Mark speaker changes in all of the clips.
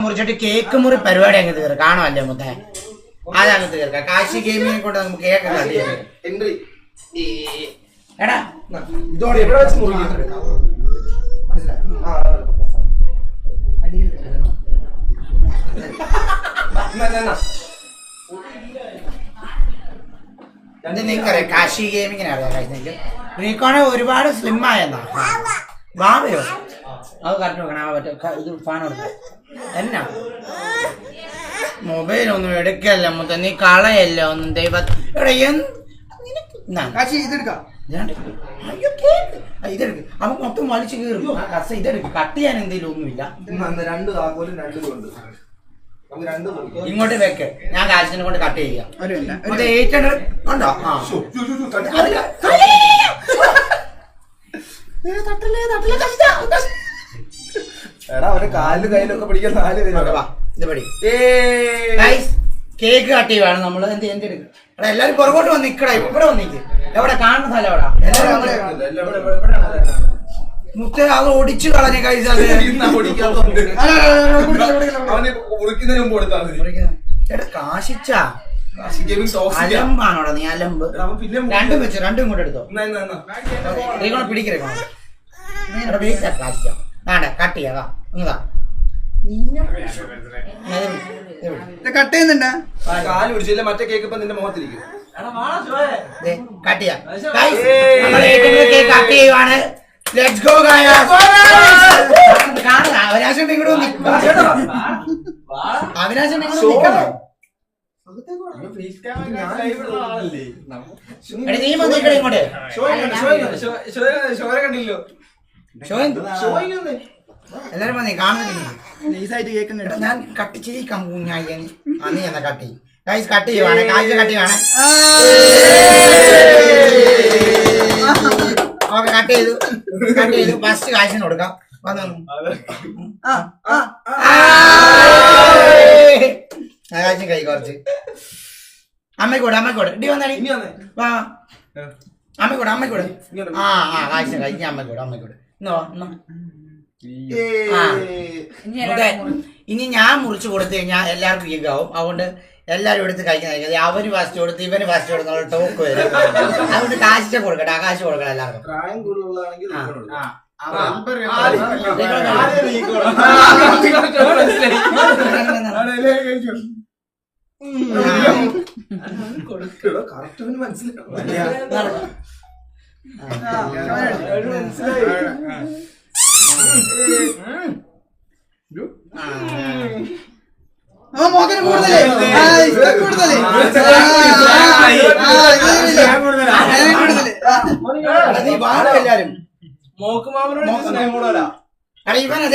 Speaker 1: മുറിച്ചിട്ട് കേക്ക് മുറി പരിപാടി അങ്ങ് തീർക്കാം കാണുമല്ലേ മുത്തേ അതങ്ങ് തീർക്കാം കാശി ഗെയിമിനെ കൊണ്ട് നമുക്ക് കേക്ക് കണ്ടിട്ട് എടാ
Speaker 2: ഇതോടെ എവിടെ വെച്ച് മുറിക്കും
Speaker 1: നിങ്ങൾക്കറിയാം കാശി ഗെയിമിങ്ങിനെ അറിയാം കഴിഞ്ഞെങ്കിൽ റീക്കോണെ ഒരുപാട് സ്ലിം ആയെന്നാ ബാബയോ അത് കറക്റ്റ് നോക്കണം പറ്റും ഇത് ഫാൻ കൊടുക്കാം എന്നാ മൊബൈലൊന്നും എടുക്കല്ല മുത്ത നീ കളയല്ല ഒന്നും ദൈവ ഇതെടുക്ക് അവൻ മൊത്തം വലിച്ചു കീറും ഇതെടുക്ക് കട്ട് ചെയ്യാൻ എന്തെങ്കിലും ഒന്നുമില്ല ഇങ്ങോട്ട് വെക്ക് ഞാൻ കാശിനെ കൊണ്ട് കട്ട് ചെയ്യാം 800 ഉണ്ടോ കേക്ക് കട്ട് ചെയ്യുവാണ് നമ്മള് എന്ത് എടുക്കും എടാ എല്ലാരും പുറകോട്ട് വന്ന് നിക്കടാ ഇവിടെ വന്നിക്ക് എവിടെ കാണുന്ന സ്ഥലം എവിടെ മുത്ത അത് ഒടിച്ചു കളഞ്ഞ കൈസ കാശിച്ച അലമ്പാണോടാ നീ അലമ്പ് രണ്ടും വെച്ചു രണ്ടും ഇങ്ങോട്ട് എടുത്തോ പിടിക്കണേ കാശിച്ച വേണ്ട കട്ട് ചെയ്യാതാ ഇങ്ങതാ
Speaker 3: കട്ട് ചെയ്യുന്നുണ്ടാ
Speaker 2: കാല് പിടിച്ചില്ല മറ്റേ കേക്ക് ഇപ്പൊ നിന്റെ മുഖത്തിരിക്കും
Speaker 1: കട്ട് ചെയ്യാം കട്ട് ചെയ്യുവാണ് ലെറ്റ്സ് ഗോ അവിനാശം ഇങ്ങോട്ട് അവിനാശം നീ വന്നിക്കട ഇങ്ങോട്ട്
Speaker 2: കണ്ടില്ലോ
Speaker 1: എല്ലാരും വന്നേ കാണുന്നില്ല ഞാൻ കട്ട് ചെയ്യിക്കാം നീ എന്നാ കട്ട് ചെയ്യും ഗൈസ് കട്ട് ചെയ്യുവാണ് കാഴ്ച കട്ട് ചെയ്യുവാണ് ഓക്കെ കട്ട് ചെയ്തു ഫസ്റ്റ് കാശിന് കൊടുക്കാം വന്നു കാശിന് കൈ കുറച്ച് അമ്മയ്ക്കൂടെ ഇടി വന്നാടി വാ അമ്മയ്ക്കൂടെ കാശിന് കഴിക്കാൻ അമ്മയ്ക്കൂടെ ഇനി ഞാൻ മുറിച്ച് കൊടുത്തു കഴിഞ്ഞാൽ എല്ലാവർക്കും ഈഗാവും അതുകൊണ്ട് എല്ലാരും എടുത്ത് കഴിക്കുന്ന അവര് ഫസ്റ്റ് കൊടുത്ത് ഇവന് ഫസ്റ്റ് കൊടുക്കുന്ന ടോക്ക് വരും അതുകൊണ്ട് കാശിച്ച കൊടുക്കട്ടെ കാശ് കൊടുക്കണം എല്ലാവർക്കും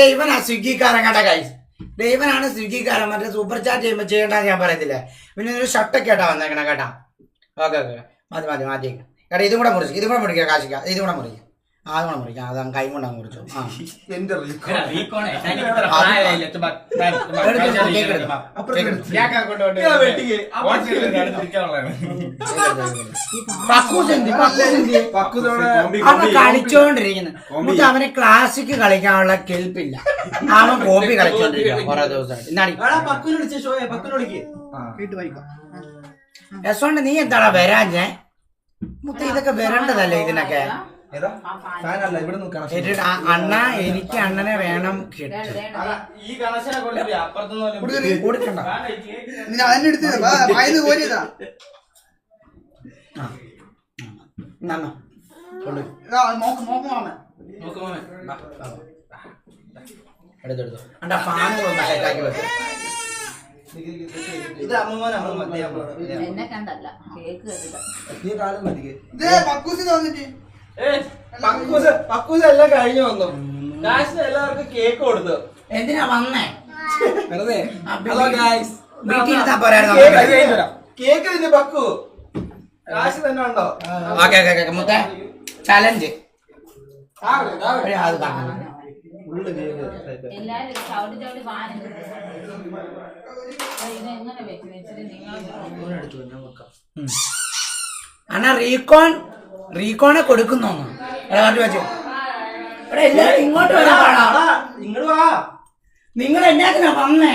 Speaker 1: ഇവനാ സ്വിഗ്ഗിക്കാരൻ കേട്ടാ ഗൈസ് ഇവനാണ് സ്വിഗ്ഗിക്കാരൻ മറ്റേ സൂപ്പർ ചാറ്റ് ചെയ്യുമ്പോ ചെയ്യണ്ടെന്ന് ഞാൻ പറയത്തില്ലേ പിന്നെ ഒരു ഷർട്ടൊക്കെ കേട്ടാ വന്നേക്കണ കേട്ടാ ഓക്കെ മാറ്റി കേട്ടാ ഇതും കൂടെ മുറിക്കാം കാശിക്ക ഇതും കൂടെ മുറിക്കാം അതുകൂടെ മുറിക്കാം അത് കൈ കൊണ്ട് അങ്ങ് മുറിച്ചു കളിച്ചോണ്ടിരിക്കുന്നത് അവന് ക്ലാസിക് കളിക്കാനുള്ള കെൽപ്പില്ല അവൻ കോപ്പി കളിച്ചോണ്ടിരിക്കുക കുറെ ദിവസമായിട്ട് രസോണ്ട് നീ എന്താടാ വരാഞ്ഞേ മുത്ത ഇതൊക്കെ വരേണ്ടതല്ലേ ഇതിനൊക്കെ അണ്ണ എനിക്ക് അണ്ണനെ വേണം കൊടുക്കണ്ട എടുത്തെടുത്തു അണ്ടാ ഫാനുകളൊന്നും സെറ്റാക്കി വെക്കും
Speaker 4: എന്നെ കണ്ടല്ല കേക്ക്
Speaker 2: പക്കൂസ് എല്ലാം കഴിഞ്ഞു വന്നു കാശിന് എല്ലാവർക്കും കേക്ക് കൊടുത്തു
Speaker 1: എന്തിനാ വന്നേ
Speaker 2: വെറുതെ കേക്ക് തന്നെ പക്കു കാശ് തന്നെ ഉണ്ടോ
Speaker 1: മുത്തേ ചലഞ്ച്
Speaker 4: എല്ലാരും ചവിട്ടി ചവിട്ടി വാങ്ങി ഇതെങ്ങനെ വെച്ചിട്ട് നിങ്ങൾ
Speaker 1: അണ്ണാ റീകോണെ കൊടുക്കുന്നു എല്ലാരും ഇങ്ങോട്ട് വരാൻ
Speaker 2: ഇങ്ങോട്ട് വാ
Speaker 1: നിങ്ങൾ എന്നാത്തിനാ വന്നേ